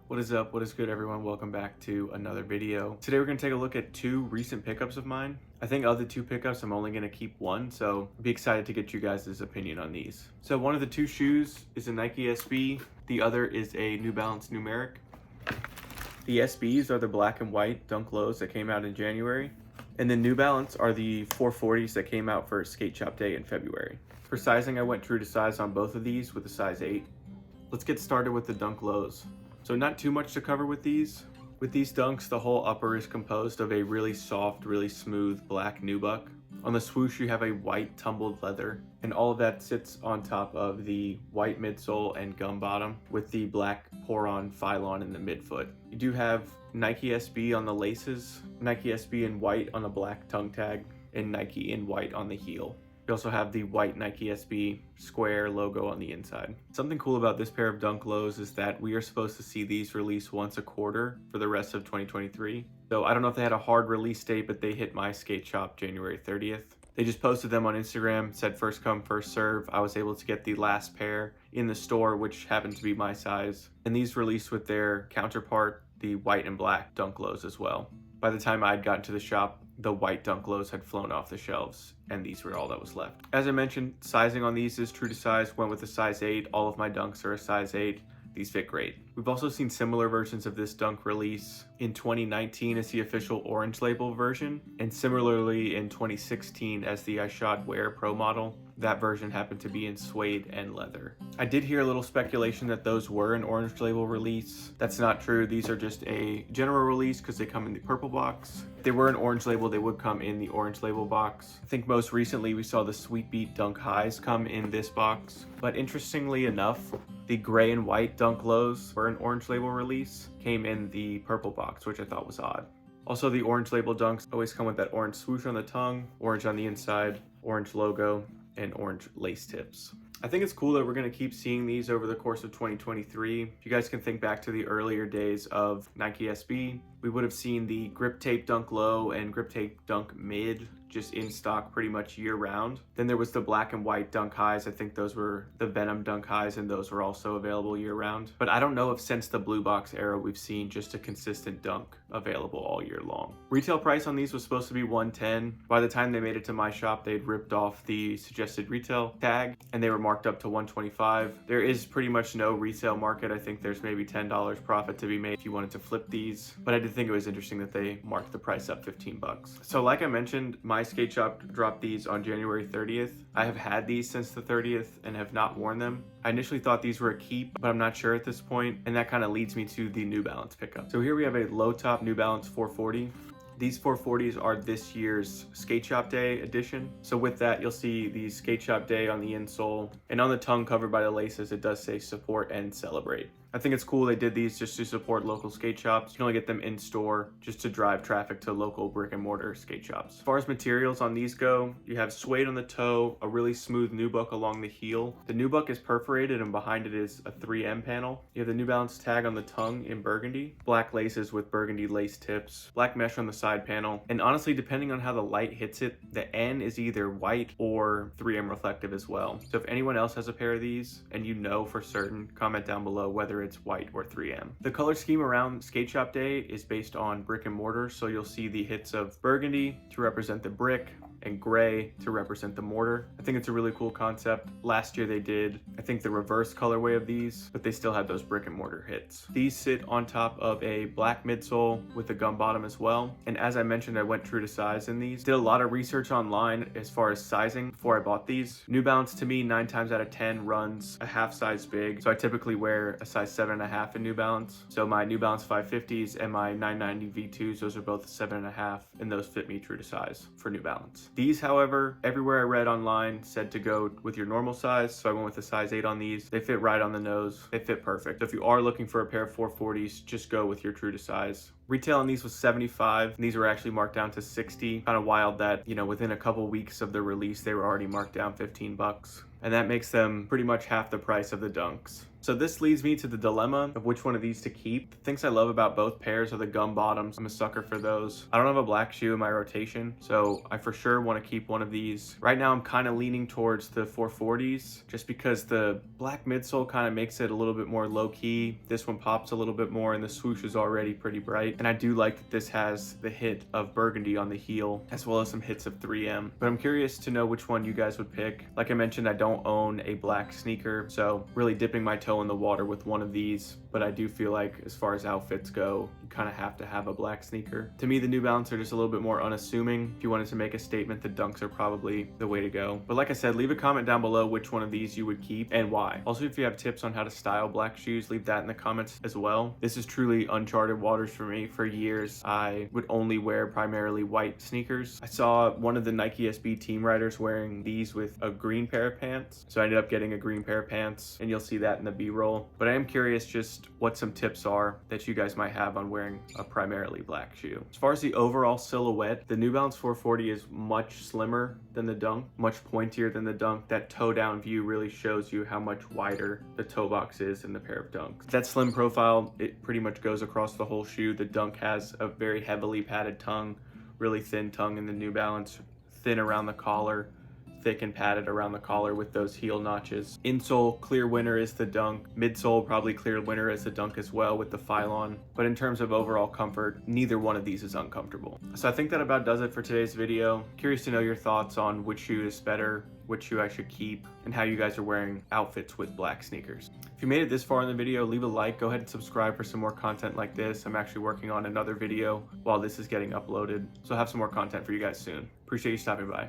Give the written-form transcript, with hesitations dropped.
What is up? What is good, everyone? Welcome back to another video. Today we're going to take a look at two recent pickups of mine. I think of the two pickups, I'm only going to keep one, so I'll be excited to get you guys' opinion on these. So one of the two shoes is a Nike SB. The other is a New Balance Numeric. The SBs are the black and white Dunk Lows that came out in January. And the New Balance are the 440s that came out for Skate Shop Day in February. For sizing, I went true to size on both of these with a size 8. Let's get started with the Dunk Lows. So not too much to cover with these. With these Dunks, the whole upper is composed of a really soft, really smooth black nubuck. On the swoosh, you have a white tumbled leather, and all of that sits on top of the white midsole and gum bottom with the black pour-on Phylon in the midfoot. You do have Nike SB on the laces, Nike SB in white on the black tongue tag, and Nike in white on the heel. You also have the white Nike SB square logo on the inside. Something cool about this pair of Dunk Lows is that we are supposed to see these release once a quarter for the rest of 2023. So I don't know if they had a hard release date, but they hit my skate shop January 30th. They just posted them on Instagram, said first come, first serve. I was able to get the last pair in the store, which happened to be my size. And these released with their counterpart, the white and black Dunk Lows as well. By the time I'd gotten to the shop, the white Dunk Lows had flown off the shelves, and these were all that was left. As I mentioned, sizing on these is true to size. Went with a size 8. All of my Dunks are a size 8. These fit great. We've also seen similar versions of this Dunk release in 2019 as the official orange label version, and similarly in 2016 as the I Shot Wear Pro model. That version happened to be in suede and leather. I did hear a little speculation that those were an orange label release. That's not true. These are just a general release because they come in the purple box. If they were an orange label, they would come in the orange label box. I think most recently we saw the Sweet Beat Dunk Highs come in this box. But interestingly enough, the gray and white Dunk Lows were an orange label release, came in the purple box, which I thought was odd. Also, the orange label Dunks always come with that orange swoosh on the tongue, orange on the inside, orange logo, and orange lace tips. I think it's cool that we're going to keep seeing these over the course of 2023. If you guys can think back to the earlier days of Nike SB, we would have seen the Grip Tape Dunk Low and Grip Tape Dunk Mid just in stock pretty much year round. Then there was the black and white Dunk Highs. I think those were the Venom Dunk Highs, and those were also available year round. But I don't know if since the blue box era we've seen just a consistent dunk available all year long. Retail price on these was supposed to be $110. By the time they made it to my shop, they'd ripped off the suggested retail tag and they were marked up to $125. There is pretty much no resale market. I think there's maybe $10 profit to be made if you wanted to flip these, but I did think it was interesting that they marked the price up 15 bucks. So like I mentioned, my skate shop dropped these on January 30th. I have had these since the 30th and have not worn them. I initially thought these were a keep, but I'm not sure at this point, and that kind of leads me to the New Balance pickup. So here we have a low top New Balance 440. These 440s are this year's Skate Shop Day edition. So with that, you'll see the Skate Shop Day on the insole, and on the tongue covered by the laces, it does say support and celebrate. I think it's cool they did these just to support local skate shops. You can only get them in store just to drive traffic to local brick and mortar skate shops. As far as materials on these go, you have suede on the toe, a really smooth nubuck along the heel. The nubuck is perforated and behind it is a 3M panel. You have the New Balance tag on the tongue in burgundy, black laces with burgundy lace tips, black mesh on the side panel, and honestly, depending on how the light hits it, the N is either white or 3M reflective as well. So if anyone else has a pair of these and you know for certain, comment down below whether it's white or 3M. The color scheme around Skate Shop Day is based on brick and mortar, so you'll see the hits of burgundy to represent the brick and gray to represent the mortar. I think it's a really cool concept. Last year they did, I think, the reverse colorway of these, but they still had those brick and mortar hits. These sit on top of a black midsole with a gum bottom as well. And as I mentioned, I went true to size in these. Did a lot of research online as far as sizing before I bought these. New Balance to me 9 times out of 10 runs a half size big. So I typically wear a size 7.5 in New Balance. So my New Balance 550s and my 990 V2s, those are both 7.5, and those fit me true to size for New Balance. These, however, everywhere I read online said to go with your normal size, so I went with a size 8 on these. They fit right on the nose. They fit perfect. So if you are looking for a pair of 440s, just go with your true to size. Retail on these was $75, and these were actually marked down to $60. Kind of wild that, you know, within a couple weeks of the release, they were already marked down 15 bucks. And that makes them pretty much half the price of the Dunks. So this leads me to the dilemma of which one of these to keep. The things I love about both pairs are the gum bottoms. I'm a sucker for those. I don't have a black shoe in my rotation, so I for sure want to keep one of these. Right now I'm kind of leaning towards the 440s just because the black midsole kind of makes it a little bit more low-key. This one pops a little bit more and the swoosh is already pretty bright. And I do like that this has the hit of burgundy on the heel as well as some hits of 3M. But I'm curious to know which one you guys would pick. Like I mentioned, I don't own a black sneaker, so really dipping my toe in the water with one of these, but I do feel like as far as outfits go, you kind of have to have a black sneaker. To me, the New Balance are just a little bit more unassuming. If you wanted to make a statement, the Dunks are probably the way to go. But like I said, leave a comment down below which one of these you would keep and why. Also, if you have tips on how to style black shoes, leave that in the comments as well. This is truly uncharted waters for me. For years, I would only wear primarily white sneakers. I saw one of the Nike SB team riders wearing these with a green pair of pants, so I ended up getting a green pair of pants, and you'll see that in the B-roll. But I am curious just what some tips are that you guys might have on wearing a primarily black shoe. As far as the overall silhouette, the New Balance 440 is much slimmer than the Dunk, much pointier than the Dunk. That toe down view really shows you how much wider the toe box is in the pair of Dunks. That slim profile, it pretty much goes across the whole shoe. The Dunk has a very heavily padded tongue, really thin tongue in the New Balance, thin around the collar, thick and padded around the collar with those heel notches. Insole, clear winner is the Dunk. Midsole, probably clear winner is the Dunk as well with the Phylon. But in terms of overall comfort, neither one of these is uncomfortable. So I think that about does it for today's video. Curious to know your thoughts on which shoe is better, which shoe I should keep, and how you guys are wearing outfits with black sneakers. If you made it this far in the video, leave a like, go ahead and subscribe for some more content like this. I'm actually working on another video while this is getting uploaded, so I'll have some more content for you guys soon. Appreciate you stopping by.